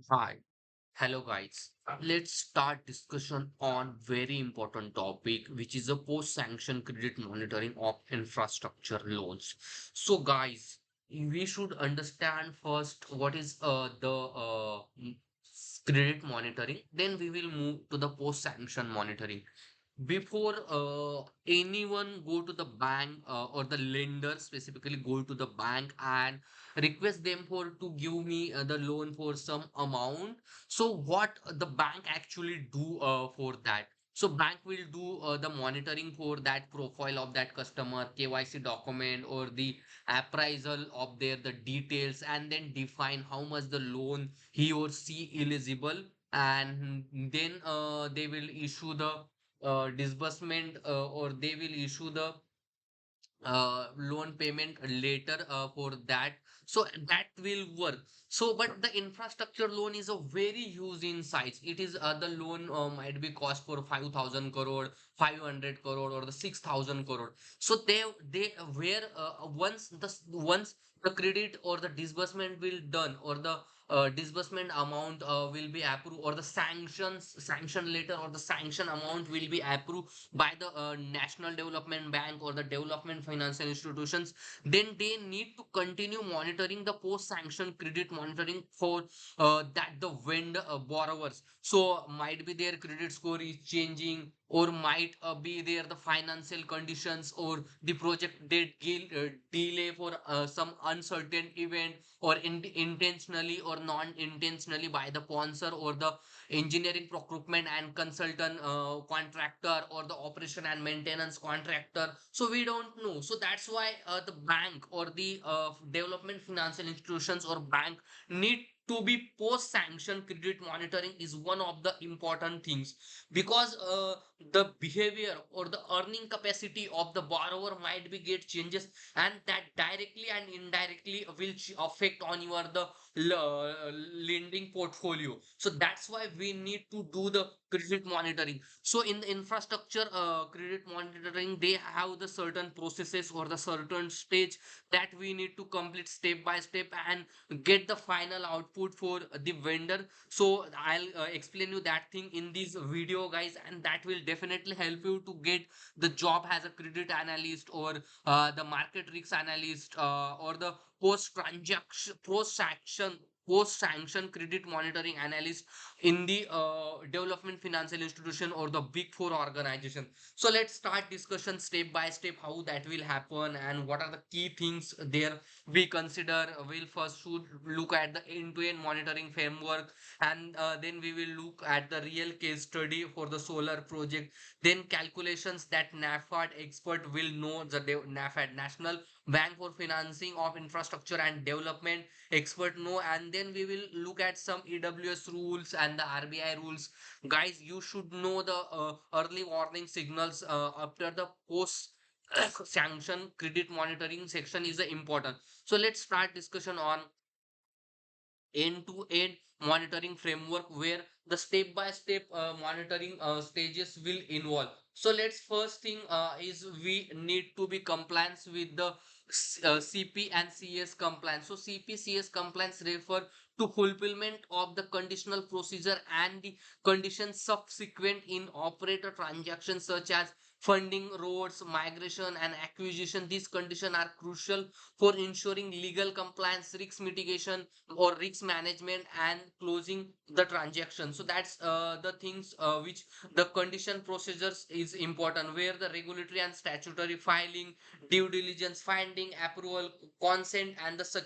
Hi, hello guys. Let's start discussion on very important topic, which is a post-sanction credit monitoring of infrastructure loans. So, guys, we should understand first what is credit monitoring. Then we will move to the post-sanction monitoring. Before anyone go to the bank or the lender specifically go to the bank and request them for to give me the loan for some amount, so what the bank actually do for that? So bank will do the monitoring for that profile of that customer, KYC document or the appraisal of their the details, and then define how much the loan he or she eligible, and then they will issue the disbursement, or they will issue the loan payment later for that. So that will work. So but the infrastructure loan is a very huge in size. It is the loan might be cost for 5,000 crore, 500 crore, or the 6,000 crore. So they where once the credit or the disbursement will done, or the disbursement amount will be approved, or the sanction letter or the sanction amount will be approved by the national development bank or the development financial institutions, then they need to continue monitoring the post sanction credit monitoring for that the vendor borrowers. So might be their credit score is changing, or might be there the financial conditions, or the project date delay for some uncertain event, or intentionally or non-intentionally by the sponsor or the engineering procurement and consultant contractor, or the operation and maintenance contractor. So we don't know. So that's why the bank or the development financial institutions or bank need to be post sanction credit monitoring is one of the important things, because the behavior or the earning capacity of the borrower might be get changes, and that directly and indirectly will affect on your the lending portfolio. So that's why we need to do the credit monitoring. So in the infrastructure credit monitoring, they have the certain processes or the certain stage that we need to complete step by step and get the final output for the vendor. So I'll explain you that thing in this video, guys, and that will definitely help you to get the job as a credit analyst, or the market risk analyst, or the post sanction credit monitoring analyst in the development financial institution or the big four organization. So let's start discussion step by step how that will happen and what are the key things there we consider. We'll first should look at the end-to-end monitoring framework, and then we will look at the real case study for the solar project, then calculations that NaBFID expert will know, the NaBFID National Bank for Financing of Infrastructure and Development expert know, and then we will look at some EWS rules and the RBI rules. Guys, you should know the early warning signals after the post sanction credit monitoring section is important. So let's start discussion on end-to-end monitoring framework, where the step-by-step monitoring stages will involve. So let's first thing is we need to be compliance with the CP and CS compliance. So CP CS compliance refer to fulfillment of the conditional procedure and the conditions subsequent in operator transactions such as funding, roads, migration, and acquisition. These conditions are crucial for ensuring legal compliance, risk mitigation, or risk management, and closing the transaction. So that's the things which the condition procedures is important, where the regulatory and statutory filing, due diligence, finding, approval, consent, and the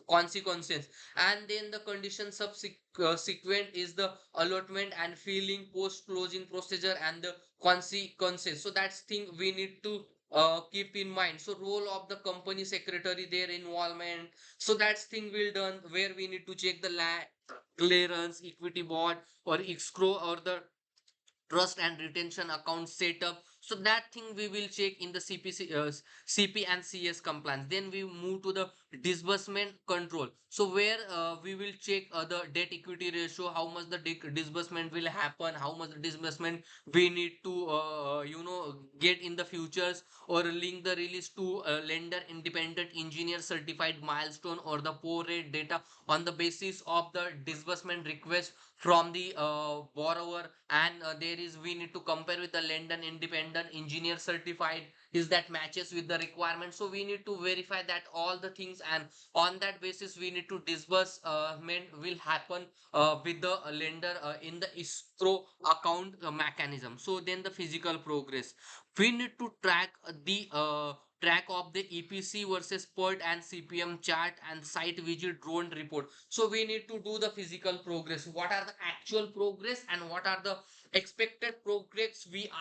consequences. And then the condition subsequent is the allotment and filing, post closing procedure, and the consequences. So that's thing we need to keep in mind. So role of the company secretary, their involvement. So that's thing will done, where we need to check the clearance, equity board, or escrow, or the trust and retention account setup. So that thing we will check in the CP and CS compliance. Then we move to the disbursement control. So where we will check the debt equity ratio, how much the disbursement will happen, how much the disbursement we need to get in the futures, or link the release to lender independent engineer certified milestone or the pro-rate data on the basis of the disbursement request from the borrower. And there is, we need to compare with the lender independent engineer certified, is that matches with the requirement. So we need to verify that all the things, and on that basis we need to disbursement will happen with the lender in the escrow account mechanism. So then the physical progress, we need to track track of the EPC versus PERT and CPM chart and site visit drone report. So we need to do the physical progress, what are the actual progress and what are the expected progress we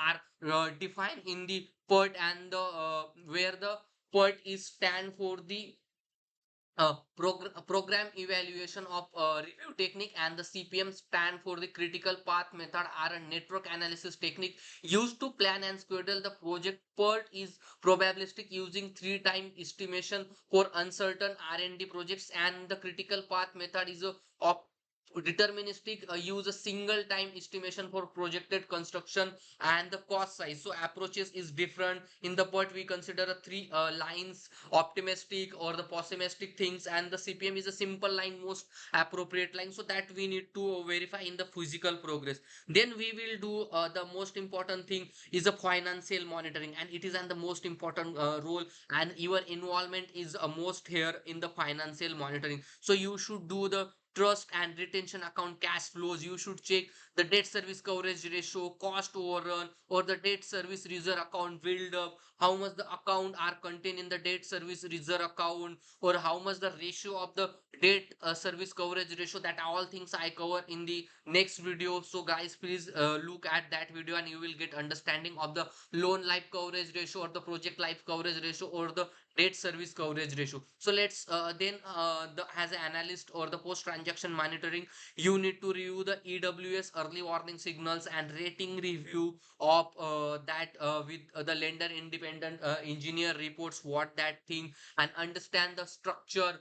are defined in the PERT, and the where the PERT is stand for the program evaluation of review technique, and the CPM stand for the critical path method, are a network analysis technique used to plan and schedule the project. PERT is probabilistic, using 3 time estimation for uncertain R&D projects, and the critical path method is a op deterministic, use a single time estimation for projected construction and the cost size. So approaches is different. In the PERT we consider a 3 lines, optimistic or the pessimistic things, and the CPM is a simple line, most appropriate line. So that we need to verify in the physical progress. Then we will do the most important thing is a financial monitoring, and it is and the most important role, and your involvement is most here in the financial monitoring. So you should do the trust and retention account cash flows. You should check the debt service coverage ratio, cost overrun, or the debt service reserve account build up, how much the account are contained in the debt service reserve account, or how much the ratio of the debt service coverage ratio. That all things I cover in the next video. So guys, please look at that video and you will get understanding of the loan life coverage ratio, or the project life coverage ratio, or the debt service coverage ratio. So let's then the as an analyst or the post transaction monitoring, you need to review the EWS early warning signals and rating review of that with the lender independent engineer reports what that thing, and understand the structural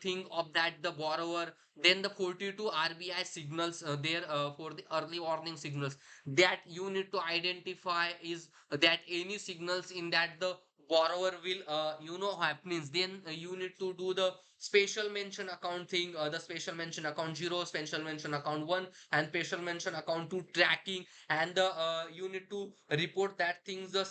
thing of that the borrower. Then the 42 RBI signals there for the early warning signals, that you need to identify is that any signals in that the borrower will happenings. Then you need to do the special mention account thing, the special mention account 0, special mention account 1, and special mention account 2 tracking, and the you need to report that things, the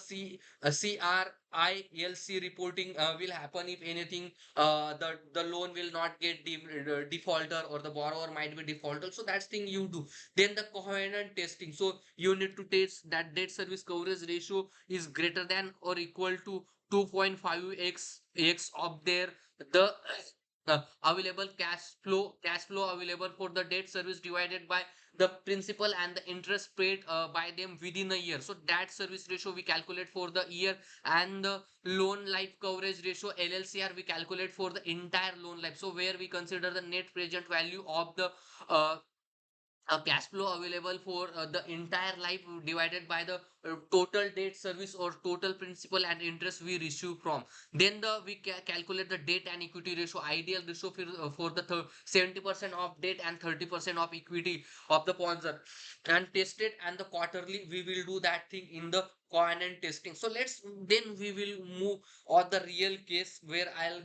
CRILC reporting will happen if anything, the loan will not get defaulter, or the borrower might be defaulter. So that's thing you do. Then the covenant testing, so you need to test that debt service coverage ratio is greater than or equal to 2.5x of their the available cash flow available for the debt service divided by the principal and the interest paid by them within a year. So that service ratio we calculate for the year, and the loan life coverage ratio LLCR we calculate for the entire loan life. So where we consider the net present value of the uh, cash flow available for the entire life divided by the total debt service or total principal and interest we receive from. Then the we calculate the debt and equity ratio, ideal ratio for the 70% of debt and 30% of equity of the sponsor, and test it. And the quarterly we will do that thing in the covenant testing. So let's then we will move on the real case, where I'll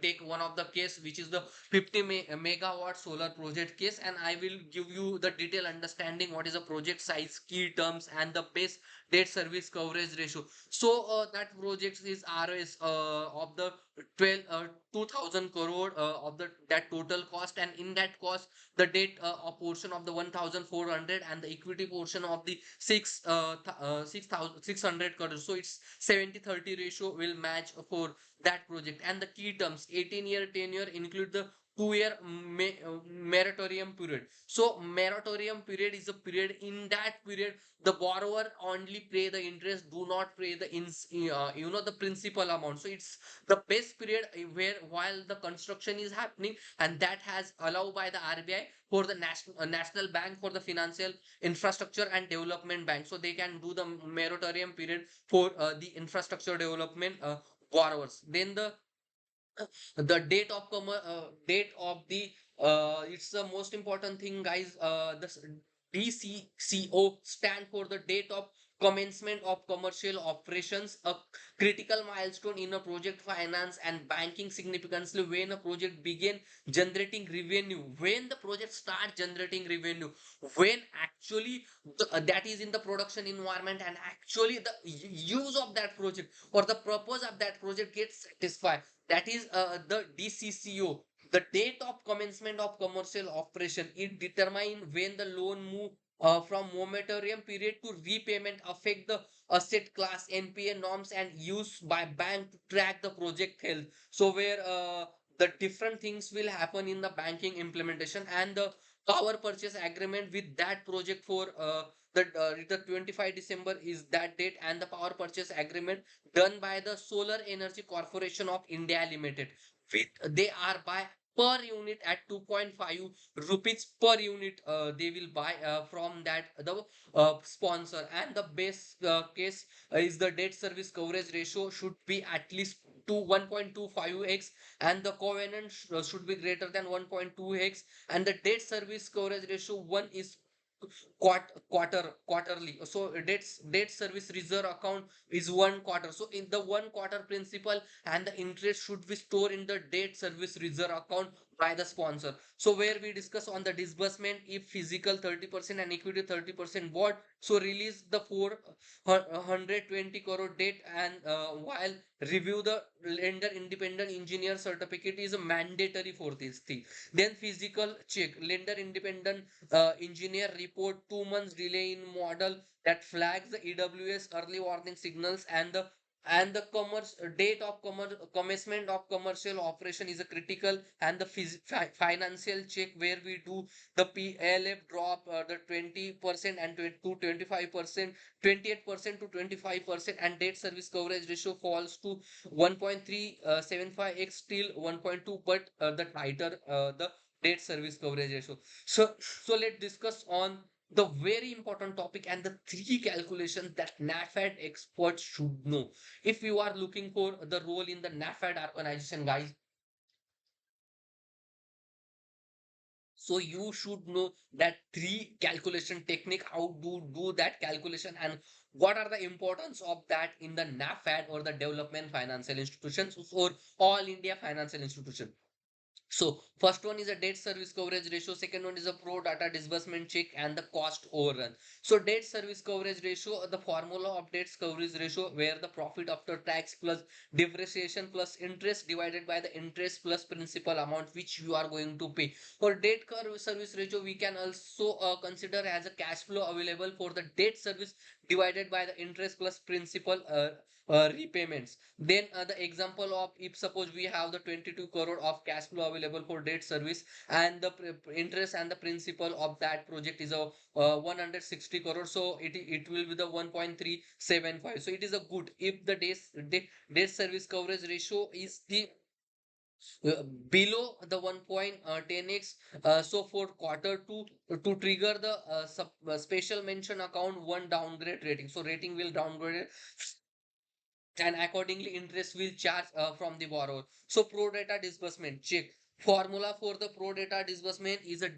take one of the case which is the 50 megawatt solar project case, and I will give you the detailed understanding what is a project size, key terms, and the base debt service coverage ratio. So that project is RS of the 12 2000 crore of the that total cost, and in that cost the debt a portion of the 1400, and the equity portion of the 6600 crore. So it's 70/30 ratio will match for that project. And the key terms, 18-year tenure, include the 2-year moratorium period. So moratorium period is a period, in that period the borrower only pay the interest, do not pay the the principal amount. So it's the best period where while the construction is happening, and that has allowed by the RBI for the national bank for the financial infrastructure and development bank. So they can do the moratorium period for the infrastructure development borrowers. Then the the date of the it's the most important thing, guys. The DCCO stand for the date of commencement of commercial operations, a critical milestone in a project finance and banking significantly when a project begin generating revenue, when the project start generating revenue, when actually that is in the production environment, and actually the use of that project or the purpose of that project gets satisfied. That is the DCCO. The date of commencement of commercial operation, it determine when the loan move from moratorium period to repayment, affect the asset class, NPA norms, and use by bank to track the project health. So where the different things will happen in the banking implementation, and the power purchase agreement with that project for the 25 December is that date, and the power purchase agreement done by the Solar Energy Corporation of India Limited. With they are by per unit at 2.5 rupees per unit. They will buy from that the sponsor, and the base case is the debt service coverage ratio should be at least to 1.25x, and the covenant should be greater than 1.2x, and the debt service coverage ratio one is quarterly. So debt service reserve account is 1 quarter. So in the 1 quarter principal and the interest should be stored in the debt service reserve account by the sponsor. So where we discuss on the disbursement, if physical 30% and equity 30% bought, so release the 420 crore debt, and while review the lender independent engineer certificate is mandatory for this thing. Then physical check, lender independent engineer report 2 months delay in model that flags the EWS early warning signals, and the commerce date of commencement of commercial operation is a critical, and the financial check where we do the PLF drop the 20% and to 25%, 28% to 25%, and debt service coverage ratio falls to 1.375x till 1.2, but the tighter the debt service coverage ratio. So let's discuss on the very important topic and the three calculations that NaFed experts should know. If you are looking for the role in the NaFed organization, guys, so you should know that three calculation technique, how to do that calculation, and what are the importance of that in the NaFed or the development financial institutions or all India financial institution. So first one is a debt service coverage ratio, second one is a pro-rata disbursement check, and the cost overrun. So debt service coverage ratio, the formula of debt coverage ratio where the profit after tax plus depreciation plus interest divided by the interest plus principal amount which you are going to pay. For debt service ratio, we can also consider as a cash flow available for the debt service divided by the interest plus principal repayments. Then the example of, if suppose we have the 22 crore of cash flow available for debt service, and the interest and the principal of that project is a 160 crore, so it will be the 1.375. So it is a good if the debt service coverage ratio is the below the 1.10x. So for quarter two, to trigger the special mention account one downgrade rating, so rating will downgrade, and accordingly interest will charge from the borrower. So pro rata disbursement check, formula for the pro rata disbursement is a